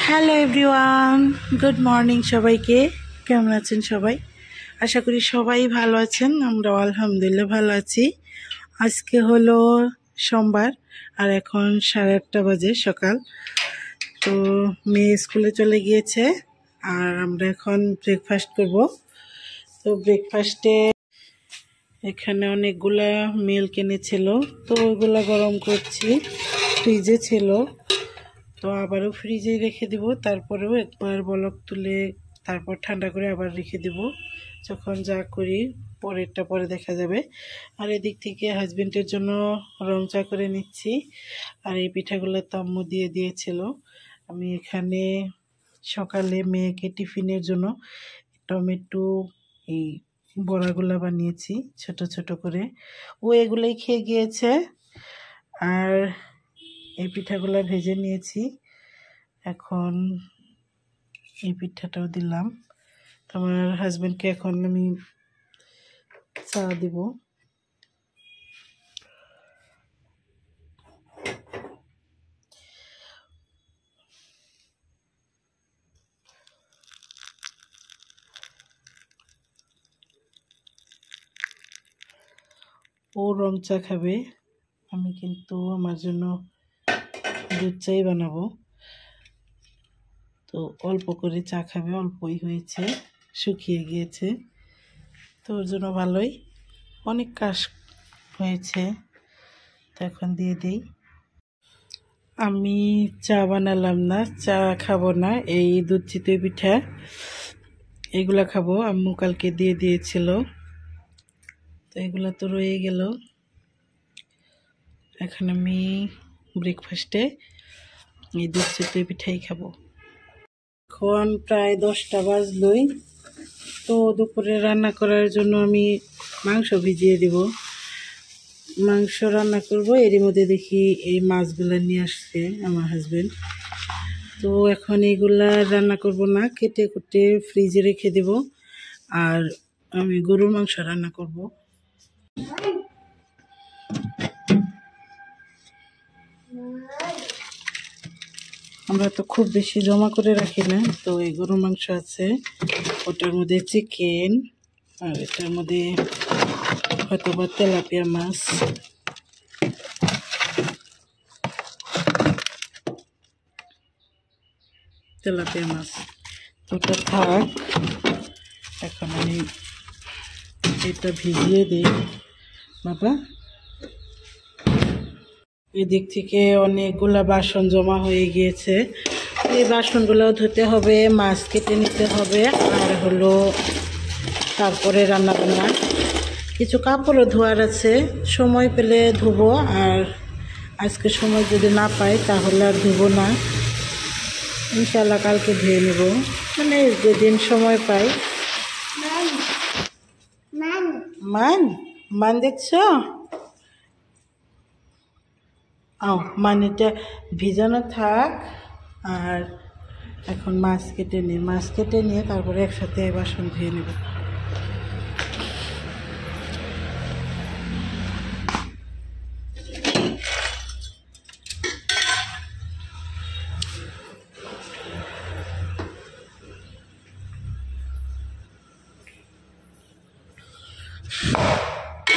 Hello everyone, good morning সবাইকে। কেমন আছেন সবাই? আশা করি সবাই ভালো আছেন। আমরা আলহামদুলিল্লাহ ভালো আছি। আজকে হলো সোমবার আর এখন 8:30 বাজে সকাল। তো মেয়ে স্কুলে চলে গিয়েছে আর আমরা এখন ব্রেকফাস্ট করব। তো ব্রেকফাস্টে এখানে অনেকগুলা মিল্ক এনেছিল, তো ওইগুলা গরম করছি। ফ্রিজে ছিল, তো আবারও ফ্রিজে রেখে দিব। তারপরেও একবার বলক তুলে তারপর ঠান্ডা করে আবার রেখে দিব। যখন যা করি পরেরটা পরে দেখা যাবে। আর এদিক থেকে হাজবেন্ডের জন্য রং চা করে নিচ্ছি। আর এই পিঠাগুলো তো আম্মু দিয়ে দিয়েছিল। আমি এখানে সকালে মেয়েকে টিফিনের জন্য টমেটো এই বড়াগুলা বানিয়েছি ছোট ছোট করে। ও এগুলোই খেয়ে গিয়েছে। আর এই পিঠাগুলো ভেজে নিয়েছি, এখন এই পিঠাটাও দিলাম। আমার হাজবেন্ডকে এখন আমি চা দিব। ও রং চা খাবে, আমি কিন্তু আমার জন্য দুধ চাই বানাবো। তো অল্প করে চা খাবে, অল্পই হয়েছে, শুকিয়ে গিয়েছে। তো ওর জন্য ভালোই, অনেক কাজ হয়েছে। তো এখন দিয়ে দিই। আমি চা বানালাম না, চা খাবো না। এই দুধ চিতই পিঠা এগুলা খাবো, আম্মু কালকে দিয়ে দিয়েছিল। তো এগুলো তো রয়ে গেল। এখন আমি ব্রেকফাস্টে এই দুধ চিতই পিঠাই খাবো। এখন প্রায় 10টা বাজলই। তো দুপুরে রান্না করার জন্য আমি মাংস ভিজিয়ে দিব। মাংস রান্না করব। এরই মধ্যে দেখি এই মাছগুলো নিয়ে আসছে আমার হাজবেন্ড। তো এখন এগুলা রান্না করব না, কেটে কুটে ফ্রিজে রেখে দেব। আর আমি গরুর মাংস রান্না করব। আমরা তো খুব বেশি জমা করে রাখি না। তো এই গরুর মাংস আছে, ওটার মধ্যে চিকেন, আর এটার মধ্যে হয়তো বা তেলাপিয়া মাছ। তেলাপিয়া মাছ ওটা থাক। এখন আমি এটা ভিজিয়ে দিই বাবা। এদিক থেকে অনেকগুলা বাসন জমা হয়ে গিয়েছে। এই বাসনগুলোও ধুতে হবে, মাছ কেটে নিতে হবে, আর হলো তারপরে রান্না বান্না। কিছু কাপড়ও ধোয়ার আছে, সময় পেলে ধুবো। আর আজকে সময় যদি না পাই তাহলে আর ধুবো না, ইনশাল্লাহ কালকে ধুয়ে নেব, মানে যেদিন সময় পাই। মান মান দেখছো? মানিটা ভিজানো থাক। আর এখন মাছ কেটে নিই, মাছ কেটে নিয়ে তারপরে একসাথে বাসন ধুয়ে নেব।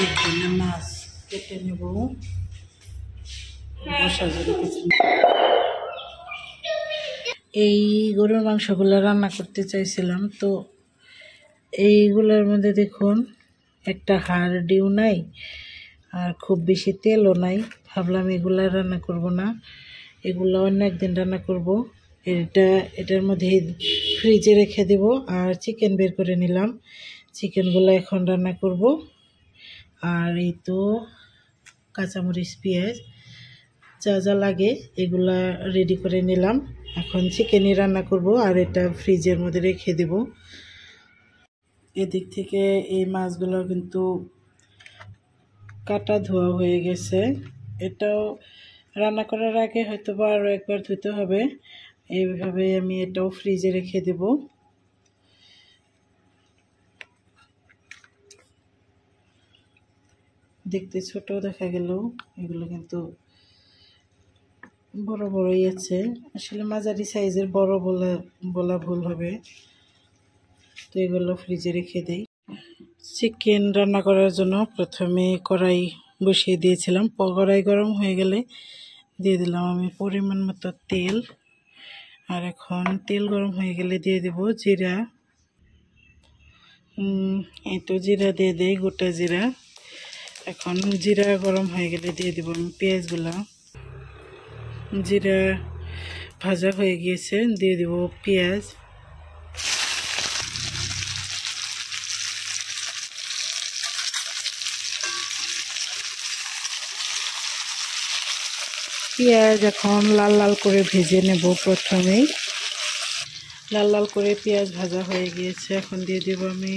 এখানে মাছ কেটে নেব। এই গরুর মাংসগুলো রান্না করতে চাইছিলাম, তো এইগুলোর মধ্যে দেখুন একটা হাড়ডিও নাই আর খুব বেশি তেলও নাই। ভাবলাম এগুলা রান্না করব না, এগুলো অন্য একদিন রান্না করব। এটার মধ্যে ফ্রিজে রেখে দেব। আর চিকেন বের করে নিলাম, চিকেনগুলো এখন রান্না করব। আর এই তো কাঁচামরিচ, পেঁয়াজ, যা যা লাগে এগুলা রেডি করে নিলাম। এখন চিকেনই রান্না করব আর এটা ফ্রিজের মধ্যে রেখে দেব। এদিক থেকে এই মাছগুলো কিন্তু কাটা ধোয়া হয়ে গেছে। এটাও রান্না করার আগে হয়তো বা আরও একবার ধুতে হবে। এইভাবে আমি এটাও ফ্রিজে রেখে দেব। দেখতে ছোট দেখা গেল, এগুলো কিন্তু বড় বড়ই আছে, আসলে মাঝারি সাইজের বড় বলা ভুল হবে। তো এগুলো ফ্রিজে রেখে দিই। চিকেন রান্না করার জন্য প্রথমে কড়াই বসিয়ে দিয়েছিলাম। কড়াই গরম হয়ে গেলে দিয়ে দিলাম আমি পরিমাণ মতো তেল। আর এখন তেল গরম হয়ে গেলে দিয়ে দেব জিরা। এই তো জিরা দিয়ে দেই, গোটা জিরা। এখন জিরা গরম হয়ে গেলে দিয়ে দেব আমি পেঁয়াজগুলা। জিরা ভাজা হয়ে গিয়েছে, দিয়ে দেব পেঁয়াজ। পেঁয়াজ এখন লাল লাল করে ভেজে নেব। প্রথমেই লাল লাল করে পেঁয়াজ ভাজা হয়ে গিয়েছে, এখন দিয়ে দেব আমি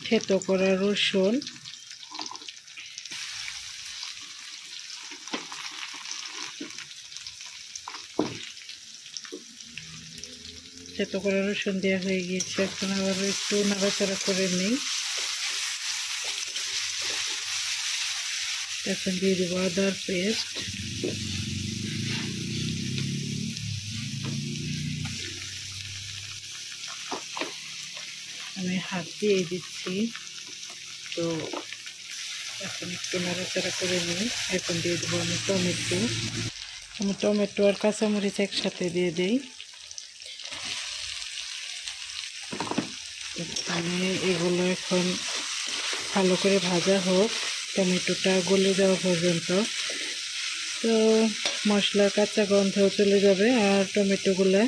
থেতো করা রসুন। থেতো করা রসুন দেওয়া হয়ে গিয়েছে, এখন আবার একটু নাড়াচাড়া করে নিই। এখন দিয়ে দেবো আদার পেস্ট। আমি হাত দিয়ে দিচ্ছি, তো এখন একটু নাড়াচাড়া করে নিই। এখন দিয়ে দেবো আমি টমেটো আর কাঁচামরিচ একসাথে দিয়ে দিই। এখানে এগুলো এখন ভালো করে ভাজা হোক, টমেটোটা গলে যাওয়া পর্যন্ত। তো মশলার কাঁচা গন্ধও চলে যাবে আর টমেটোগুলো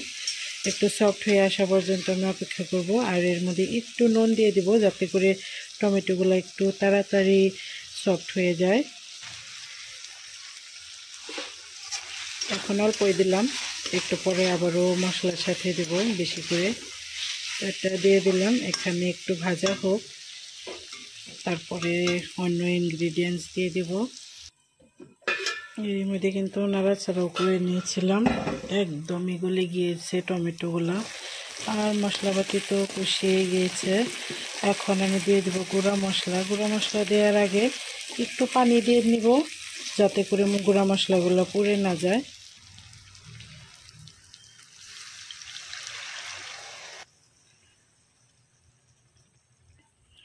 একটু সফট হয়ে আসা পর্যন্ত আমি অপেক্ষা করব। আর এর মধ্যে একটু নুন দিয়ে দিব, যাতে করে টমেটোগুলো একটু তাড়াতাড়ি সফট হয়ে যায়। এখন অল্পই দিলাম, একটু পরে আবারও মশলার সাথে দেব বেশি করে। এটা দিয়ে দিলাম, এখানে একটু ভাজা হোক, তারপরে অন্য ইনগ্রিডিয়েন্টস দিয়ে দেব। এর মধ্যে কিন্তু নাড়াচাড়াও করে নিয়েছিলাম, একদমই গলে গিয়েছে টমেটোগুলো আর মশলাপাতি তো কষিয়ে গিয়েছে। এখন আমি দিয়ে দেবো গুঁড়া মশলা। গুঁড়া মশলা দেওয়ার আগে একটু পানি দিয়ে নিব, যাতে করে গুঁড়া মশলাগুলো পুড়ে না যায়।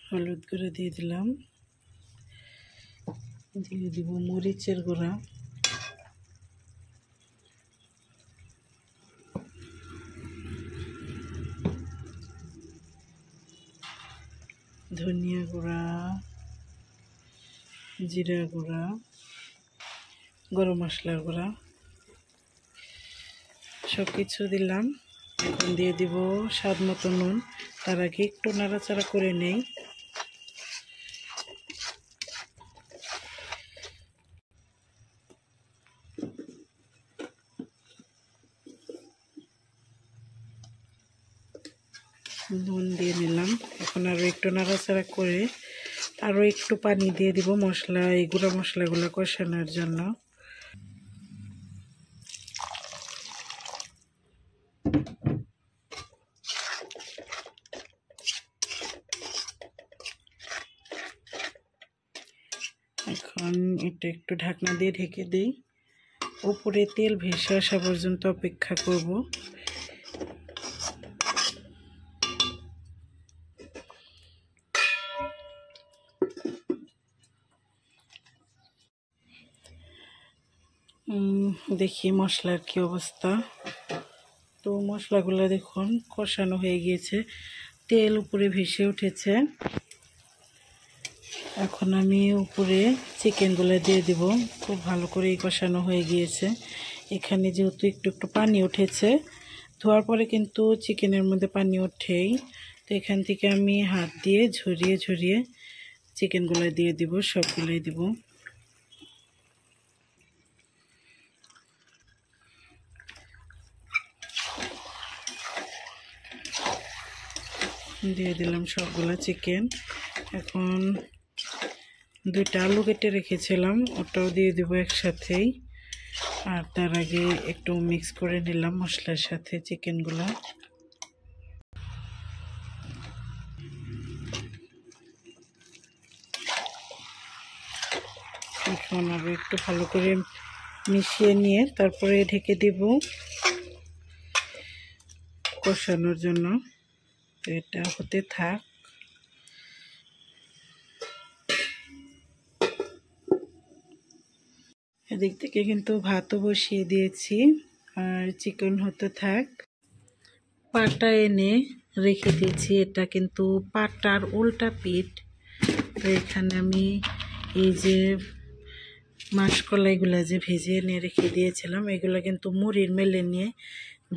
হলুদ গুঁড়া দিয়ে দিলাম, দিয়ে দিব মরিচের গুঁড়া, ধনিয়া গুঁড়া, জিরা গুঁড়া, গরম মশলার গুঁড়া, সব কিছু দিলাম। এখন দিয়ে দিব স্বাদ মতো নুন। তার আগে একটু নাড়াচাড়া করে নেই। নুন দিয়ে নিলাম, এখন আরও একটু নাড়াচাড়া করে আরও একটু পানি দিয়ে দিব মশলা, এই গুঁড়া মশলাগুলো কষানোর জন্য। এখন এটা একটু ঢাকনা দিয়ে ঢেকে দিই, উপরে তেল ভেসে আসা পর্যন্ত অপেক্ষা করব। দেখি মশলার কি অবস্থা। তো মশলাগুলো দেখুন কষানো হয়ে গিয়েছে, তেল উপরে ভেসে উঠেছে। এখন আমি উপরে চিকেনগুলো দিয়ে দিব। খুব ভালো করে কষানো হয়ে গিয়েছে। এখানে যেহেতু একটু একটু পানি উঠেছে, ধোয়ার পরে কিন্তু চিকেনের মধ্যে পানি ওঠেই। তো এখান থেকে আমি হাত দিয়ে ঝরিয়ে ঝরিয়ে চিকেনগুলো দিয়ে দিব, সবগুলোই দিব। দিয়ে দিলাম সবগুলো চিকেন। এখন দুইটা আলু কেটে রেখেছিলাম, ওটাও দিয়ে দেবো একসাথেই। আর তার আগে একটু মিক্স করে নিলাম মশলার সাথে চিকেনগুলো। এখন আরও একটু ভালো করে মিশিয়ে নিয়ে তারপরে ঢেকে দিব কষানোর জন্য। তো এটা হতে থাক। এদিক থেকে কিন্তু ভাতও বসিয়ে দিয়েছি আর চিকেন হতে থাক। পাটা এনে রেখে দিয়েছি, এটা কিন্তু পাটার উল্টা পিঠ। তো এখানে আমি এই যে মাসকলাইগুলো যে ভেজে এনে রেখে দিয়েছিলাম, এগুলো কিন্তু মুড়ির মেলে নিয়ে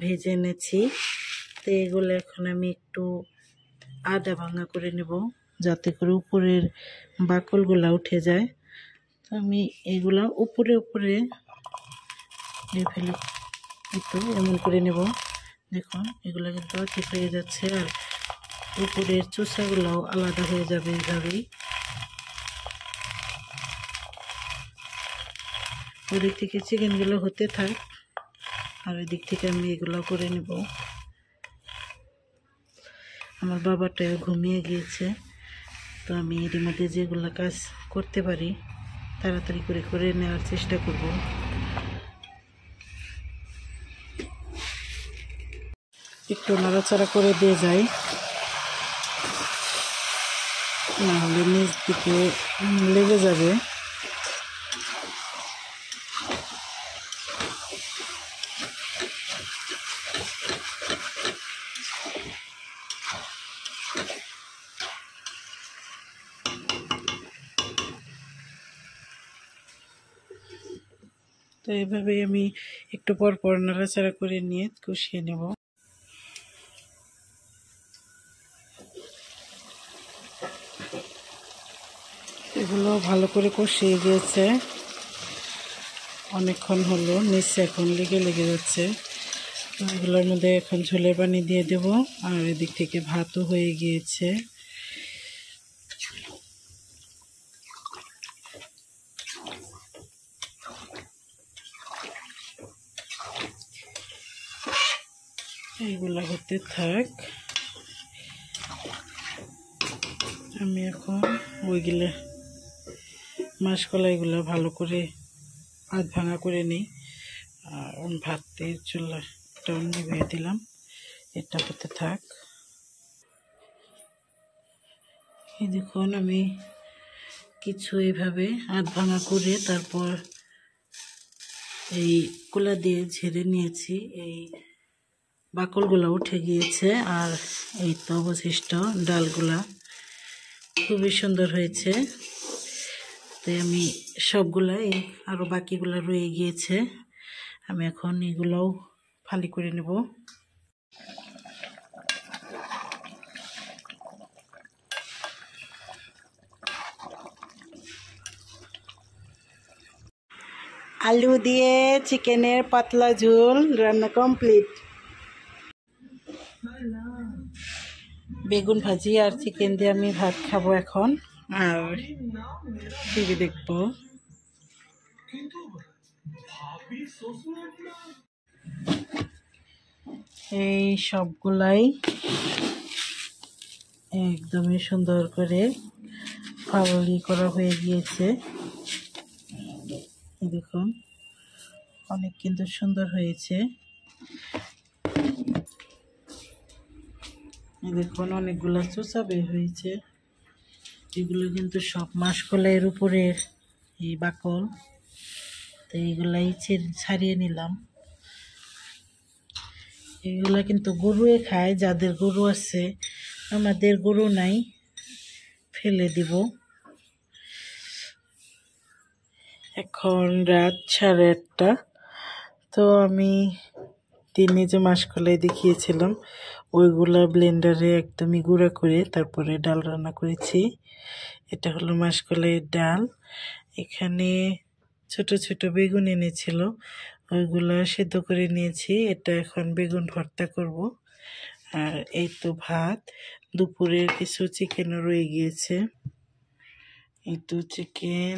ভেজে এনেছি। তো এগুলো এখন আমি একটু আদা ভাঙা করে নেব, যাতে করে উপরের বাকলগুলো উঠে যায়। তো আমি এগুলা উপরে উপরে ফেলে একটু এমন করে নেব। দেখুন এগুলো কিন্তু ঠিক হয়ে যাচ্ছে, আর উপরের চোষাগুলোও আলাদা হয়ে যাবে এইভাবেই। ওদিক থেকে চিকেনগুলো হতে থাক আর এদিক থেকে আমি এগুলো করে নেব। আমার বাবাটাও ঘুমিয়ে গিয়েছে, তো আমি এর মধ্যে যেগুলো কাজ করতে পারি তাড়াতাড়ি করে নেওয়ার চেষ্টা করব। একটু নাড়াচাড়া করে দিয়ে যাই, নাহলে নিচ দিকে লেগে যাবে। তো এইভাবে আমি একটু পর পর নাড়াচাড়া করে নিয়ে কষিয়ে নেব। এগুলো ভালো করে কষিয়ে গিয়েছে, অনেকক্ষণ হলো, নিচে এখন লেগে যাচ্ছে। এগুলোর মধ্যে এখন ঝোলের পানি দিয়ে দেব, আর এদিক থেকে ভাতও হয়ে গিয়েছে। এইগুলো হতে থাক। আমি এখন ওইগুলো মাসকলাইগুলো ভালো করে আধ ভাঙা করে নিই, আর ভাতের চুলাটা নিভিয়ে দিলাম। এটা হতে থাক। এই দেখুন আমি কিছু এইভাবে আধ ভাঙা করে তারপর এই কুলা দিয়ে ঝেড়ে নিয়েছি। এই বাকলগুলো উঠে গিয়েছে, আর এই তো অবশিষ্ট ডালগুলা খুবই সুন্দর হয়েছে। তাই আমি সবগুলাই, আরও বাকিগুলো রয়ে গিয়েছে, আমি এখন এগুলোও ফালি করে নেব। আলু দিয়ে চিকেনের পাতলা ঝোল রান্না কমপ্লিট। বেগুন ভাজি আর চিকেন দিয়ে আমি ভাত খাবো এখন, আর টিভি দেখবো। এই সবগুলাই একদমই সুন্দর করে ফালি করা হয়ে গিয়েছে। দেখুন অনেক কিন্তু সুন্দর হয়েছে। দেখুন অনেকগুলো চোষা বের হয়েছে, এগুলো কিন্তু সব মাসকলাইয়ের উপরের এই বাকল। তো এইগুলাই ছাড়িয়ে নিলাম। এগুলা কিন্তু গরুয়ে খায়, যাদের গরু আছে। আমাদের গরু নাই, ফেলে দিব। এখন রাত 8:30। তো আমি দিনে যে মাসকলাই দেখিয়েছিলাম ওইগুলা ব্লেন্ডারে একদমই গুঁড়া করে তারপরে ডাল রান্না করেছি। এটা হলো মাসকলাইয়ের ডাল। এখানে ছোট ছোট বেগুন এনেছিল, ওইগুলো সেদ্ধ করে নিয়েছি। এটা এখন বেগুন ভর্তা করব। আর এই তো ভাত, দুপুরের কিছু চিকেনও রয়ে গিয়েছে। এই তো চিকেন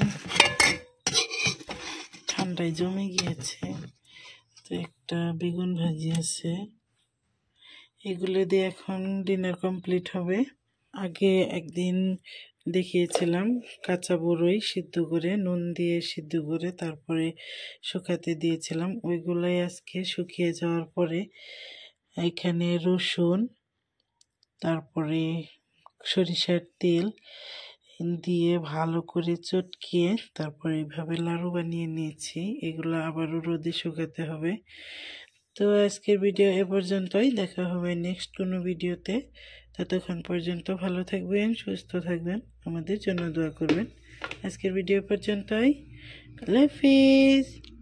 ঠান্ডায় জমে গিয়েছে। তো একটা বেগুন ভাজি আছে, এগুলো দিয়ে এখন ডিনার কমপ্লিট হবে। আগে একদিন দেখিয়েছিলাম কাঁচা বড়ই সিদ্ধ করে নুন দিয়ে সিদ্ধ করে তারপরে শুকাতে দিয়েছিলাম। ওইগুলাই আজকে শুকিয়ে যাওয়ার পরে এখানে রসুন, তারপরে সরিষার তেল দিয়ে ভালো করে চটকিয়ে তারপরে এভাবে লাড়ু বানিয়ে নিয়েছি। এগুলো আবারও রোদে শুকাতে হবে। তো আজকের ভিডিও এ পর্যন্তই, দেখা হবে নেক্সট কোনো ভিডিওতে। ততক্ষণ পর্যন্ত ভালো থাকবেন, সুস্থ থাকবেন, আমাদের জন্য দোয়া করবেন। আজকের ভিডিও পর্যন্তই। আল্লাহ হাফিজ।